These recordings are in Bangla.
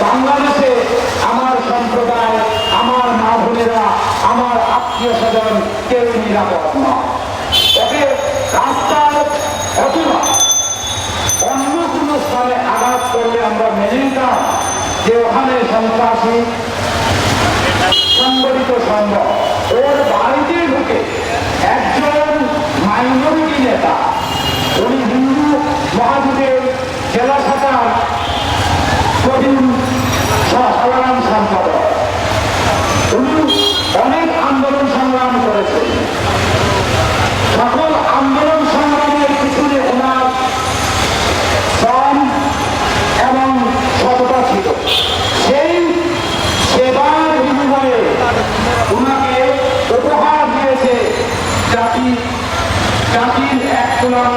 বাংলাদেশে আমার সম্প্রদায়, আমার মা বোনেরা, আমার আত্মীয় স্বজন কেউ নিরাপদ নয়। তবে রাস্তার অথবা অন্য কোনো স্থানে আঘাত করলে আমরা মেনে নিতাম যে ওখানে সন্ত্রাসী সংগঠিত সম্ভব। ওর বাড়িতে ঢুকে একজন মাইনরিটি নেতা, উনি হিন্দু মহাজোটের জেলা শাখার সাধারণ সম্পাদক, উনি অনেক আন্দোলন সংগ্রাম করেছেন। সকল আন্দোলন সংগ্রামের পিছনে ওনার শ্রম এবং সততা ছিল। সেই সেবার বিনিময়ে ওনাকে উপহার দিয়েছে জাতির এক তোলা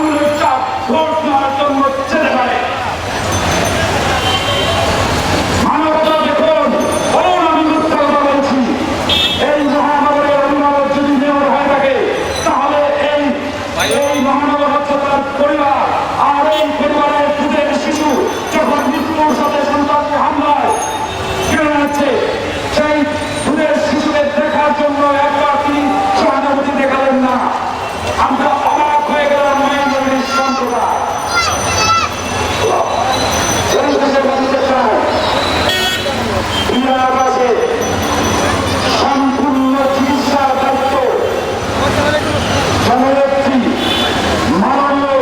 আঙুলের চাপ ভোট নেওয়ার জন্য যেতে পারে। মানবতা দেখুন, বলুন আমি মিথ্যা কথা বলছি। এই মহানগরের অভিভাবক যদি মেয়র হয়ে থাকে তাহলে এই মহানগর হচ্ছে তার পরিবার, আর এই পরিবারের দুধের শিশু যখন মৃত্যুর সাথে সন্ত্রাসী হামলায় কেড়ে যাচ্ছে, সেই দুধের শিশুকে দেখার জন্য একবার তিনি সহানুভূতি দেখালেন না। আমরা অবাক হয়ে গেলাম মাইনরিটির সম্প্রদায়। সম্পূর্ণ চিকিৎসার দায়িত্ব জননেত্রী মাননীয়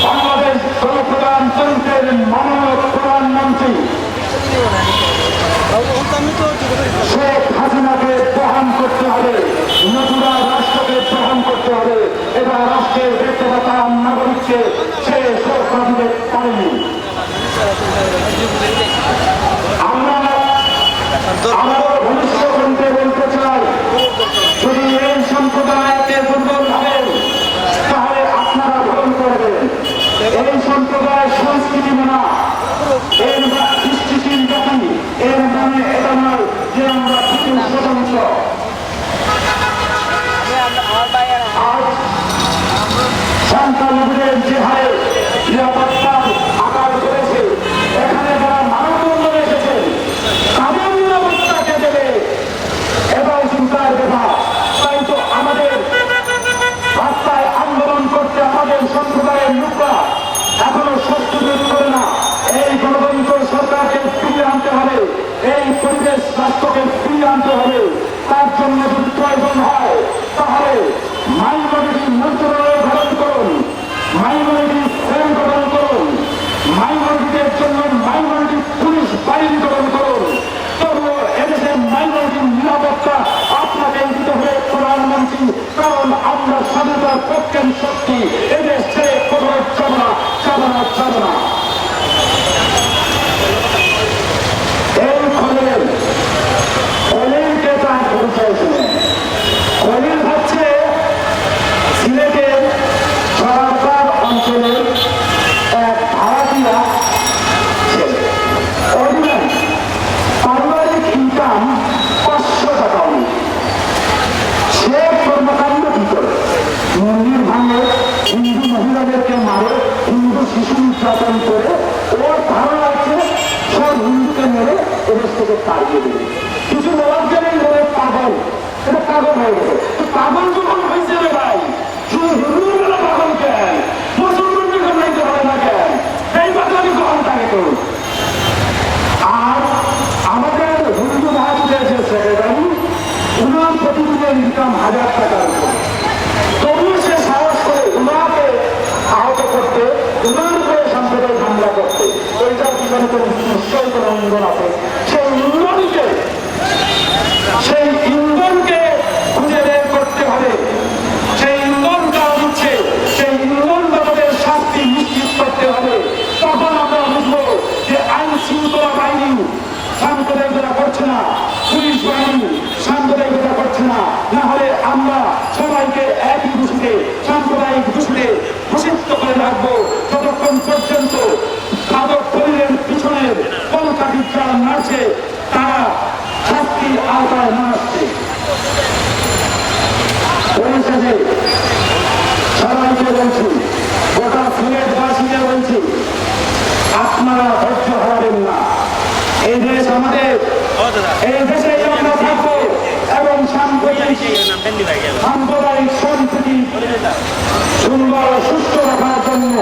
বাংলাদেশ গণপ্রজাতন্ত্রের মাননীয় প্রধানমন্ত্রী শেখ হাসিনাকে বহন করতে হবে, নতুবা রাষ্ট্রকে বহন করতে হবে। এটা রাষ্ট্রের ব্যক্তিগত নাগরিককে সে সুরক্ষা দিতে পারেনি। আমরা আমাদের ভবিষ্যৎকে বলতে চাই, যদি এই সম্প্রদায়কে দুর্বল ভাবেন তাহলে আপনারা গ্রহণ করবেন। এই সম্প্রদায় সংস্কৃতি মানা, এর সৃষ্টিশীল জাতি, এর মানে এটা নয় যে আমরা পৃথিবীর স্বতন্ত্র। আজ সন্তানদের যে হারে নিরাপত্তার আকার করেছে, এখানে যারা মানববন্ধন এসেছে তাদের নিরাপত্তাকে দেবে, এটাও চিন্তার ব্যাপার। তাই তো আমাদের রাস্তায় আন্দোলন করতে আমাদের সম্প্রদায়ের লোকরা এখনো স্বস্তিবোধ করে না। এই গণতন্ত্র সরকারকে ফিরিয়ে আনতে হবে, এই পরিবেশ রাষ্ট্রকে ফিরিয়ে আনতে হবে। তার জন্য যদি প্রয়োজন হয় তাহলে মাইনরিটি মন্ত্রণালয় গঠন করুন, মাইনরিটি সেল গঠন করুন, মাইনরিটিদের জন্য মাইনরিটি পুলিশ বাহিনী গঠন করুন। তবুও এদেশের মাইনরিটির নিরাপত্তা আপনাকে দিতে হবে প্রধানমন্ত্রী, কারণ আমরা স্বাধীনতার পক্ষের শক্তি। এদেশ ছেড়ে কোথাও যাব না, যাব না, যাব না। এই খলিলকে তার পরিচয় শুনে খলিল হচ্ছে সিলেটের সরকার অঞ্চলের এক ভাড়াটিয়া ছেলে। অর্ডিনারি পারিবারিক ইনকাম 500 টাকা। সে কর্মকাণ্ড কি করে? মন্দির ভাঙে, হিন্দু মহিলাদেরকে মারে, হিন্দু শিশু নির্যাতন করে। ওর ধারণা আছে সব হিন্দুকে মেরে এদেশ থেকে তাড়িয়ে দেবে। কিছু বলার জন্য বলে পাগল, এটা পাগল হয়ে গেছে। পাগল যখন হয়েছে রে ভাই, শুধু হিন্দুর বেলা পাগল কেন, মুসলমানকে ঘটাইতে হবে না কেন? এই পাগলামি কখন থাকে তো? আর আমাদের হিন্দু মহাজের যে সেক্রেটারি, উনার প্রতিদিনের ইনকাম 1000 টাকার উপর। তবুও সে সাহস করে উনাকে আহত করতে, উনার উপরে সাম্প্রদায়িক হামলা করতে। এইটার পিছনে তো নিশ্চয়ই কোনো ইন্ধন আছে। সেই ইন্ধনকে খুঁজে বের করতে হবে। সেই ইন্ধনটা হচ্ছে, সেই ইন্ধন বাবদের শাস্তি নিশ্চিত করতে হবে। তখন আমরা বুঝবো যে আইন শৃঙ্খলা বাহিনী সাম্প্রদায়িকতা করছে না, পুলিশ বাহিনী সাম্প্রদায়িকতা করছে না। না হলে আমরা সবাইকে একই দোষীতে, সাম্প্রদায়িক দোষীতে ঘোষিত করে রাখবো যতক্ষণ পর্যন্ত খাদক শরীরের পিছনের কলকাঠি যারা নাড়ছে তারা শাস্তির আওতায় না আসছে। পরিশেষে সবাইকে বলছি, গোটা সিলেটবাসীকে বলছি, আপনারা ধৈর্য হারাবেন না। এই দেশ আমাদের, এই দেশে আমরা থাকবো এবং সাম্প্রদায়িক সম্প্রীতি সুন্দর সুস্থ রাখার জন্য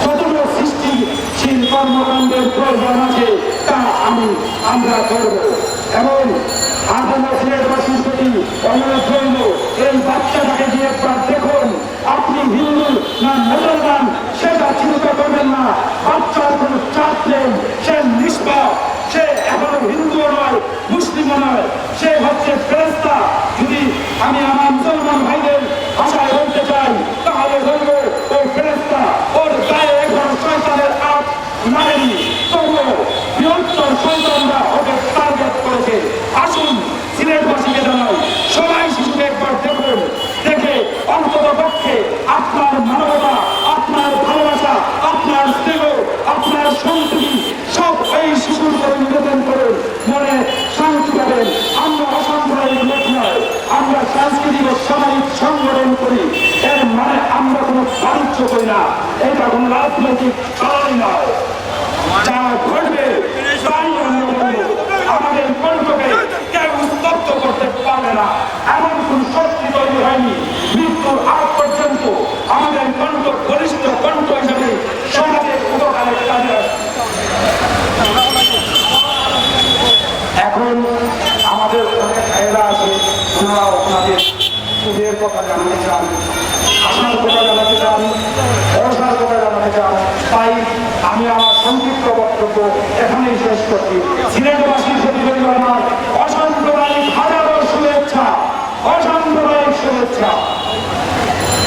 যতগুলো সৃষ্টিশীল কর্মকাণ্ডের প্রয়োজন আছে তা আমরা করব। এবং আপনার সিলেটবাসীর প্রতি অনুরোধ করব, এই বাচ্চাটাকে দিয়ে একবার দেখুন আপনি হিন্দু না মুসলমান সেটা চিন্তা করবেন না। বাচ্চার কোনো চাপ নেই, সে নিষ্পাপ, সে এখনো হিন্দুও নয়, মুসলিমও নয়, সে হচ্ছে ফেরেশতা। যদি আমি আমার মুসলমান ভাইদের ভাষায় বলতে চাই তাহলে বলবো ওই ফেরেশতা, ওর গায়ে এখন শয়তানের আট মারেনি, তবুও বৃহত্তর সন্তানরা ওকে টার্গেট করেছে। আসুন সিলেটবাসীকে জানাই, সবাই শিশুকে একবার দেখুন, দেখে অন্তত পক্ষে আপনার মানবতা, করি না, এটা কোন রাজনৈতিক কারণ নয়। যা ঘটবে তাই আমরা বলবো। আমাদের কণ্ঠকে কেউ স্তব্ধ করতে পারবে না, এমন কোন শক্তি তৈরি হয়নি। মৃত্যুর আগ পর্যন্ত আমাদের কণ্ঠ বলিষ্ঠ কণ্ঠ হিসেবে সমাজের উপকারের কাজে আসবে। এখন আমাদের অনেক ভাইয়েরা আছে, ওনারা আপনাদের সুখের কথা জানাতে চান, আশার কথা জানাতে চান, ভরসার কথা জানাতে চান। তাই আমি আমার সংক্ষিপ্ত বক্তব্য এখানেই শেষ করছি। সিলেটবাসীর প্রতি আমার